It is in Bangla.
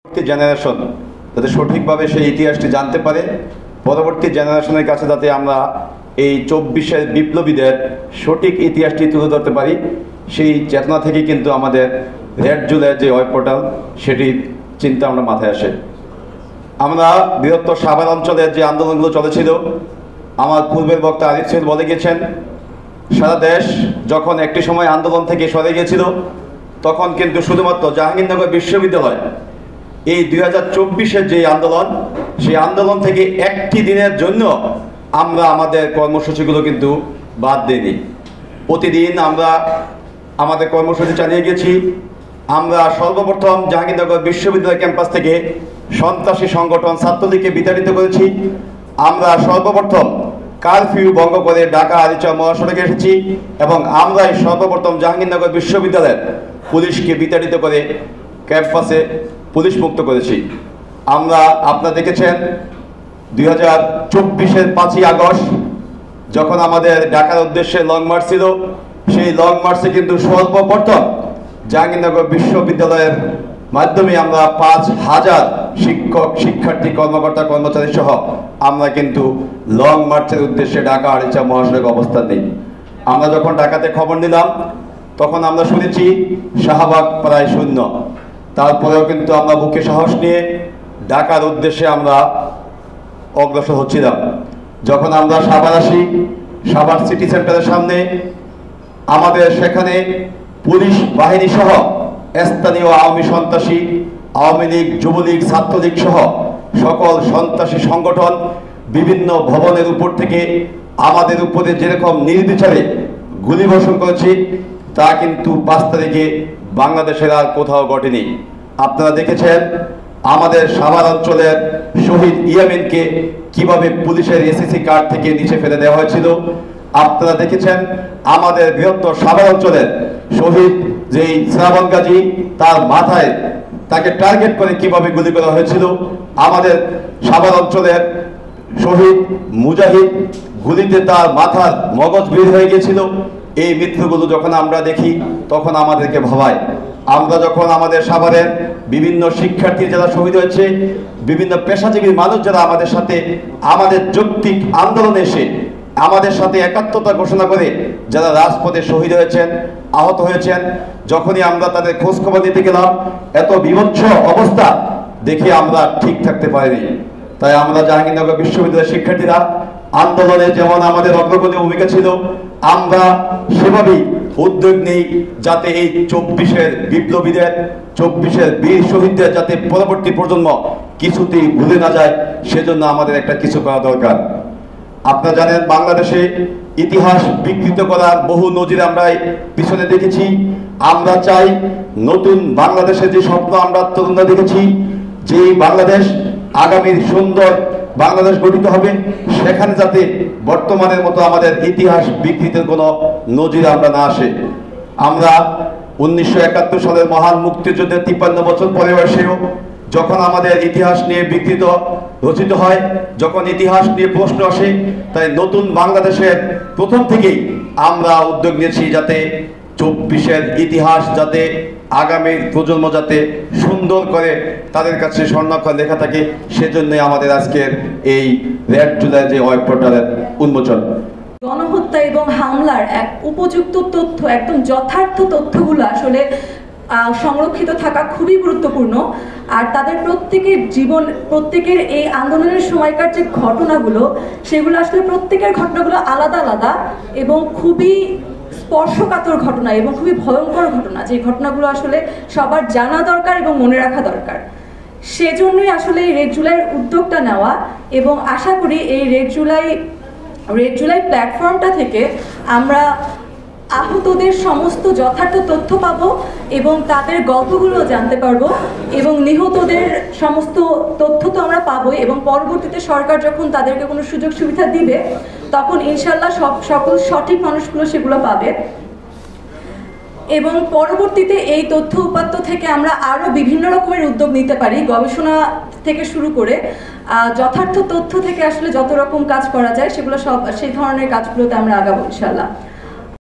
জেনারেশন যাতে সঠিকভাবে সেই ইতিহাসটি জানতে পারে, পরবর্তী জেনারেশনের কাছে যাতে আমরা এই 24-এর বিপ্লবীদের সঠিক ইতিহাসটি তুলে ধরতে পারি, সেই চেতনা থেকে কিন্তু আমাদের রেড জুলাই যে ওয়েব পোর্টাল সেটির চিন্তা আমরা মাথায় আসে। আমরা বৃহত্তর সাভার অঞ্চলের যে আন্দোলনগুলো চলেছিল, আমার পূর্বের বক্তা আরিফ সৈয়দ বলে গেছেন, সারা দেশ যখন একটি সময় আন্দোলন থেকে সরে গিয়েছিল, তখন কিন্তু শুধুমাত্র জাহাঙ্গীরনগর বিশ্ববিদ্যালয় এই 2024-এর যে আন্দোলন, সেই আন্দোলন থেকে একটি দিনের জন্য আমরা আমাদের কর্মসূচিগুলো কিন্তু বাদ দিইনি। প্রতিদিন আমরা আমাদের কর্মসূচি চালিয়ে গেছি। আমরা সর্বপ্রথম জাহাঙ্গীরনগর বিশ্ববিদ্যালয় ক্যাম্পাস থেকে সন্ত্রাসী সংগঠন ছাত্রলীগকে বিতাড়িত করেছি। আমরা সর্বপ্রথম কারফিউ ভঙ্গ করে ঢাকা আরিচা মহাসড়কে এসেছি এবং আমরাই সর্বপ্রথম জাহাঙ্গীরনগর বিশ্ববিদ্যালয়ের পুলিশকে বিতাড়িত করে ক্যাম্পাসে পুলিশ মুক্ত করেছি। আমরা আপনারা দেখেছেন 2024-এর 5ই আগস্ট যখন আমাদের ঢাকার উদ্দেশ্যে লং মার্চ ছিল, সেই লং মার্চে কিন্তু সর্বপ্রথম জাহাঙ্গীরনগর বিশ্ববিদ্যালয়ের মাধ্যমে আমরা 5,000 শিক্ষক, শিক্ষার্থী, কর্মকর্তা, কর্মচারী সহ আমরা কিন্তু লং মার্চের উদ্দেশ্যে ঢাকা আরিচা মহাসড়কে অবস্থান নিই। আমরা যখন ঢাকাতে খবর নিলাম, তখন আমরা শুনেছি শাহবাগ প্রায় শূন্য। তারপরেও কিন্তু আমরা বুকে সাহস নিয়ে ঢাকার উদ্দেশ্যে আমরা অগ্রসর হচ্ছিলাম। যখন আমরা সাভার আসি, সাভার সিটি সেন্টারের সামনে আমাদের সেখানে পুলিশ বাহিনী সহ স্থানীয় আওয়ামী সন্ত্রাসী, আওয়ামী লীগ, যুবলীগ, ছাত্রলীগ সহ সকল সন্ত্রাসী সংগঠন বিভিন্ন ভবনের উপর থেকে আমাদের উপরে যেরকম নির্বিচারে গুলিবর্ষণ করেছে, তা কিন্তু 5 তারিখে বাংলাদেশের আর কোথাও ঘটেনি। আপনারা দেখেছেন আমাদের সাভার অঞ্চলের শহীদ ইয়ামিনকে কিভাবে পুলিশের এসএসসি কার্ড থেকে নিচে ফেলে দেওয়া হয়েছিল। আপনারা দেখেছেন আমাদের বৃহত্তর সাভার অঞ্চলের শহীদ যেই শ্রাবণ গাজী, তার মাথায় তাকে টার্গেট করে কিভাবে গুলি করা হয়েছিল। আমাদের সাভার অঞ্চলের শহীদ মুজাহিদ, গুলিতে তার মাথার মগজ বের হয়ে গিয়েছিল। এই মৃত্যুগুলো যখন আমরা দেখি তখন আমাদেরকে ভাবায়। আমরা যখন আমাদের সাভারের বিভিন্ন শিক্ষার্থী যারা শহীদ হয়েছে, বিভিন্ন পেশাজীবী মানুষ যারা আমাদের সাথে আমাদের যৌক্তিক আন্দোলনে এসে আমাদের সাথে একাত্মতা ঘোষণা করে যারা রাজপথে শহীদ হয়েছেন, আহত হয়েছেন, যখনই আমরা তাদের খোঁজখবর দিতে গেলাম, এত বিভৎস অবস্থা দেখে আমরা ঠিক থাকতে পারিনি। তাই আমরা জাহাঙ্গীরনগর বিশ্ববিদ্যালয়ের শিক্ষার্থীরা আন্দোলনে যেমন আমাদের অগ্রগণী ভূমিকা ছিল, আমরা সেভাবেই উদ্যোগ নেই যাতে এই 24-এর বিপ্লবীদের, 24-এর বীর শহীদদের যাতে পরবর্তী প্রজন্ম কিছুতেই ভুলে না যায়, সেজন্য আমাদের একটা কিছু করা দরকার। আপনারা জানেন বাংলাদেশে ইতিহাস বিকৃত করার বহু নজির আমরা পিছনে দেখেছি। আমরা চাই নতুন বাংলাদেশের যে স্বপ্ন আমরা তরুণরা দেখেছি, যে বাংলাদেশ আগামীর সুন্দর বাংলাদেশ গঠিত হবে, সেখানে যাতে বর্তমানের মতো আমাদের ইতিহাস বিকৃতির কোনো নজির আমরা না আসে। আমরা 1971 সালের মহান মুক্তিযুদ্ধের 53 বছর পরে এসেও যখন আমাদের ইতিহাস নিয়ে বিকৃত রচিত হয়, যখন ইতিহাস নিয়ে প্রশ্ন আসে, তাই নতুন বাংলাদেশের প্রথম থেকেই আমরা উদ্যোগ নিয়েছি যাতে 24-এর ইতিহাস যাতে আগামী প্রজন্ম যাতে সুন্দর করে তাদের কাছে স্বর্ণাক্ষর লেখা থাকে। সেজন্যই আমাদের আজকের এই রেড জুলাই যে ওয়েব পোর্টালের উন্মোচন। গণহত্যা এবং হামলার এক উপযুক্ত তথ্য, একদম যথার্থ তথ্যগুলো আসলে সংরক্ষিত থাকা খুবই গুরুত্বপূর্ণ। আর তাদের প্রত্যেকের জীবন, প্রত্যেকের এই আন্দোলনের সময়কার যে ঘটনাগুলো, সেগুলো আসলে প্রত্যেকের ঘটনাগুলো আলাদা আলাদা এবং খুবই স্পর্শকাতর ঘটনা এবং খুবই ভয়ঙ্কর ঘটনা, যে ঘটনাগুলো আসলে সবার জানা দরকার এবং মনে রাখা দরকার। সেজন্যই আসলে এই রেড জুলাইয়ের উদ্যোগটা নেওয়া, এবং আশা করি এই রেড জুলাই প্ল্যাটফর্মটা থেকে আমরা আহতদের সমস্ত যথার্থ তথ্য পাবো এবং তাদের গল্পগুলো জানতে পারবো, এবং নিহতদের সমস্ত তথ্য তো আমরা পাবোই, এবং পরবর্তীতে সরকার যখন তাদেরকে কোনো সুযোগ সুবিধা দিবে, তখন ইনশাল্লাহ সকল সঠিক মানুষগুলো সেগুলো পাবে। এবং পরবর্তীতে এই তথ্য উপাত্ত থেকে আমরা আরও বিভিন্ন রকমের উদ্যোগ নিতে পারি, গবেষণা থেকে শুরু করে যথার্থ তথ্য থেকে আসলে যত রকম কাজ করা যায় সেগুলো সব সেই ধরনের কাজগুলোতে আমরা আগাবো ইনশাল্লাহ।